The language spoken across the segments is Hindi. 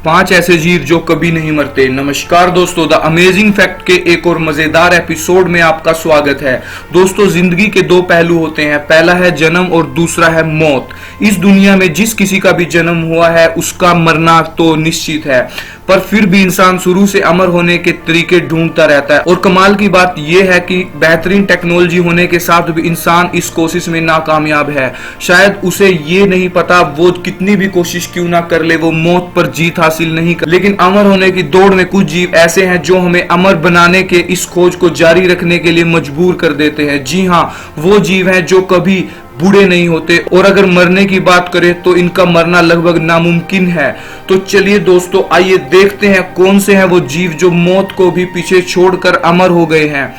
5 ऐसे जीव जो कभी नहीं मरते। नमस्कार दोस्तों, द अमेजिंग फैक्ट के एक और मजेदार एपिसोड में आपका स्वागत है। दोस्तों, जिंदगी के दो पहलू होते हैं, पहला है जन्म और दूसरा है मौत। इस दुनिया में जिस किसी का भी जन्म हुआ है उसका मरना तो निश्चित है, पर फिर भी इंसान शुरू से अमर होने के तरीके ढूंढता रहता है। और कमाल की बात यह है कि बेहतरीन टेक्नोलॉजी होने के साथ भी इंसान इस कोशिश में नाकामयाब है। शायद उसे ये नहीं पता वो कितनी भी कोशिश क्यों ना कर ले, वो मौत पर जीत हासिल नहीं कर। लेकिन अमर होने की दौड़ में कुछ जीव ऐसे हैं जो हमें अमर बनाने के इस खोज को जारी रखने के लिए मजबूर कर देते हैं। जी हाँ, वो जीव हैं जो कभी बूढ़े नहीं होते, और अगर मरने की बात करें तो इनका मरना लगभग नामुमकिन है। तो चलिए दोस्तों, आइए देखते हैं कौन से हैं वो जीव जो मौत को भी पीछे छोड़कर अमर हो गए हैं।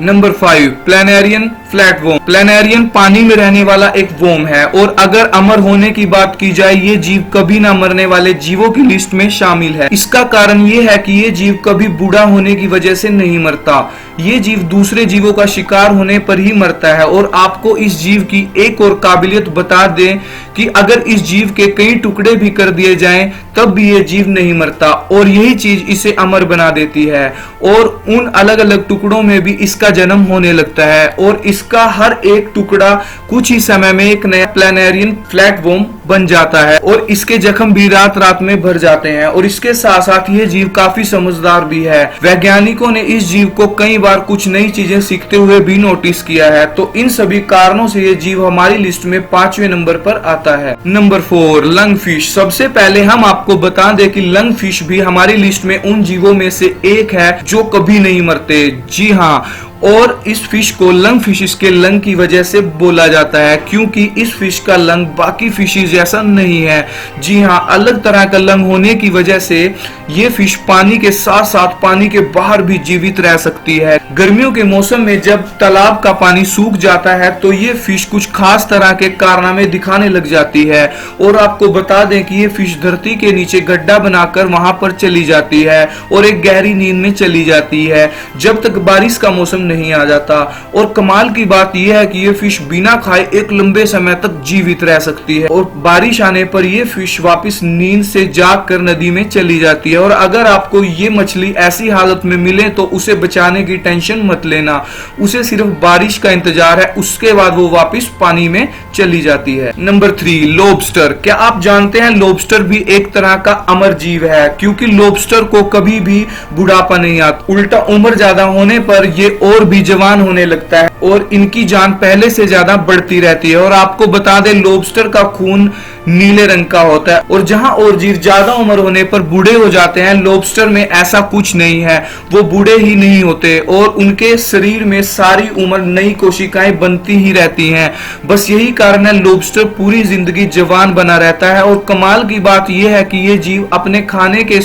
Number 5, प्लैनेरियन flatworm. प्लैनेरियन पानी में रहने वाला एक वर्म है, और अगर अमर होने की बात की जाए, ये जीव कभी ना मरने वाले जीवों की लिस्ट में शामिल है। इसका कारण ये है कि ये जीव कभी बूढ़ा होने की वजह से नहीं मरता। ये जीव दूसरे जीवों का शिकार होने पर ही मरता है। और आपको इस जीव की एक और काबिलियत बता दें कि अगर इस जीव के कई टुकड़े भी कर दिए जाएं तब भी ये जीव नहीं मरता, और यही चीज इसे अमर बना देती है। और उन अलग अलग टुकड़ों में भी इसका जन्म होने लगता है, और इसका हर एक टुकड़ा कुछ ही समय में एक नया प्लैनेरियन फ्लैटवर्म बन जाता है, और इसके जख्म भी रात रात में भर जाते हैं। और इसके साथ साथ ये जीव काफी समझदार भी है। वैज्ञानिकों ने इस जीव को कई बार कुछ नई चीजें सीखते हुए भी नोटिस किया है। तो इन सभी कारणों से ये जीव हमारी लिस्ट में 5वें नंबर पर आता है। Number 4, lung fish. सबसे पहले हम आपको बता दें कि लंग फिश भी हमारी लिस्ट में उन जीवों में से एक है जो कभी नहीं मरते। जी हाँ, और इस फिश को लंग फिशिस के लंग की वजह से बोला जाता है, क्योंकि इस फिश का लंग बाकी फिशिस जैसा नहीं है। जी हाँ, अलग तरह का लंग होने की वजह से ये फिश पानी के साथ साथ पानी के बाहर भी जीवित रह सकती है। गर्मियों के मौसम में जब तालाब का पानी सूख जाता है तो ये फिश कुछ खास तरह के कारनामे दिखाने लग जाती है। और आपको बता दें कि ये फिश धरती के नीचे गड्ढा बनाकर वहां पर चली जाती है और एक गहरी नींद में चली जाती है जब तक बारिश का मौसम नहीं आ जाता। और कमाल की बात यह है कि ये फिश बिना खाए एक लंबे समय तक जीवित रह सकती है, और बारिश आने पर ये फिश वापस नींद से जाग कर नदी में चली जाती है। और अगर आपको ये मछली ऐसी हालत में मिले तो उसे बचाने की टेंशन मत लेना, उसे सिर्फ बारिश का इंतजार है, उसके बाद वो वापस पानी में चली जाती है। Number 3, lobster. क्या आप जानते हैं लॉबस्टर भी एक तरह का अमर जीव है, क्योंकि लॉबस्टर को कभी भी बुढ़ापा नहीं आता, उल्टा उम्र ज्यादा होने पर ये और भी जवान होने लगता है और इनकी जान पहले से ज्यादा बढ़ती रहती है। और आपको बता दें, लॉबस्टर का खून नीले रंग का होता है, और जहां और जीव ज्यादा उम्र होने पर बूढ़े हो जाते हैं, लॉबस्टर में ऐसा कुछ नहीं है। वो बूढ़े ही नहीं होते और उनके शरीर में सारी उम्र नई कोशिकाएं बनती ही रहती हैं। बस यही कारण है लॉबस्टर पूरी जिंदगी जवान बना रहता है। और कमाल की बात यह है कि ये जीव अपने खाने के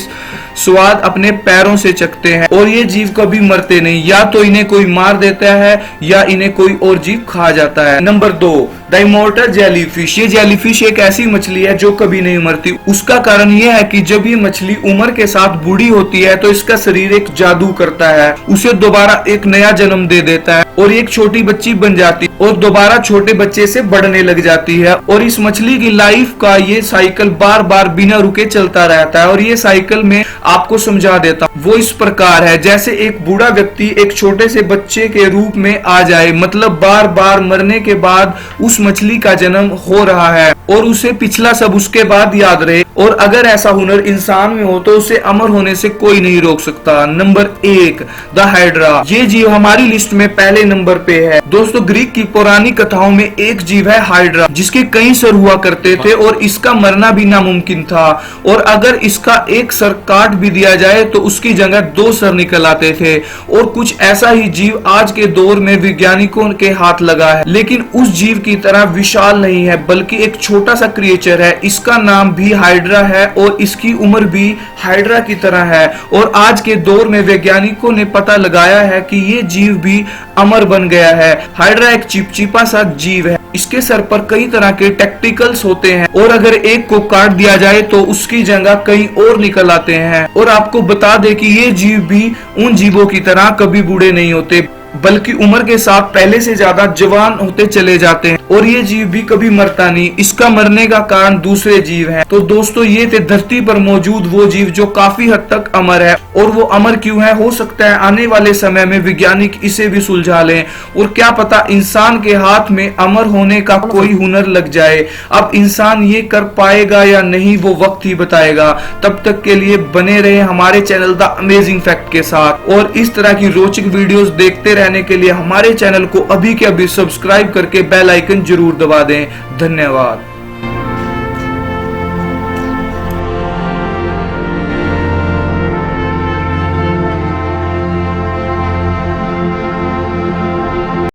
स्वाद अपने पैरों से चखते हैं, और ये जीव कभी मरते नहीं। या तो इन्हें कोई मार देता है या इन्हें कोई और जीव खा जाता है। Number 2, the immortal jellyfish. ये जेलीफिश एक ऐसी मछली है जो कभी नहीं मरती। उसका कारण यह है कि जब ये मछली उम्र के साथ बूढ़ी होती है तो इसका शरीर एक जादू करता है, उसे दोबारा एक नया जन्म दे देता है, और एक छोटी बच्ची बन जाती है और दोबारा छोटे बच्चे से बढ़ने लग जाती है। और इस मछली की लाइफ का ये साइकिल बार बार बिना रुके चलता रहता है। और ये साइकिल में आपको समझा देता हूं, वो इस प्रकार है जैसे एक बूढ़ा व्यक्ति एक छोटे से बच्चे के रूप में आ जाए, मतलब बार बार मरने के बाद उस मछली का जन्म हो रहा है और उसे पिछला सब उसके बाद याद रहे। और अगर ऐसा हुनर इंसान में हो तो उसे अमर होने से कोई नहीं रोक सकता। Number 1, the hydra. ये जीव हमारी लिस्ट में पहले नंबर पे है। दोस्तों, ग्रीक की पुरानी कथाओं में एक जीव है हाइड्रा, जिसके कई सर हुआ करते थे और इसका मरना भी नामुमकिन था। और अगर इसका एक सर काट भी दिया जाए तो उसकी जगह 2 सर निकल आते थे। और कुछ ऐसा ही जीव आज के दौर में वैज्ञानिकों के हाथ लगा है, लेकिन उस जीव की तरह विशाल नहीं है, बल्कि एक छोटा सा क्रिएचर है। इसका नाम भी हाइड्रा है और इसकी उम्र भी हाइड्रा की तरह है। और आज के दौर में वैज्ञानिकों ने पता लगाया है कि ये जीव भी अमर बन गया है। हाइड्रा एक चिपचिपा सा जीव है, इसके सर पर कई तरह के टेक्टिकल्स होते हैं, और अगर एक को काट दिया जाए तो उसकी जगह कई और निकल आते हैं। और आपको बता दें कि ये जीव भी उन जीवों की तरह कभी बूढ़े नहीं होते, बल्कि उम्र के साथ पहले से ज्यादा जवान होते चले जाते हैं। और ये जीव भी कभी मरता नहीं, इसका मरने का कारण दूसरे जीव हैं। तो दोस्तों ये थे धरती पर मौजूद वो जीव जो काफी हद तक अमर है। और वो अमर क्यों है, हो सकता है आने वाले समय में वैज्ञानिक इसे भी सुलझा लें, और क्या पता इंसान के हाथ में अमर होने का कोई हुनर लग जाए। अब इंसान ये कर पाएगा या नहीं वो वक्त ही बताएगा। तब तक के लिए बने रहे हमारे चैनल द अमेजिंग फैक्ट के साथ, और इस तरह की रोचक वीडियोस देखते रहने के लिए हमारे चैनल को अभी के अभी सब्सक्राइब करके बेल आइकन जरूर दबा दें। धन्यवाद।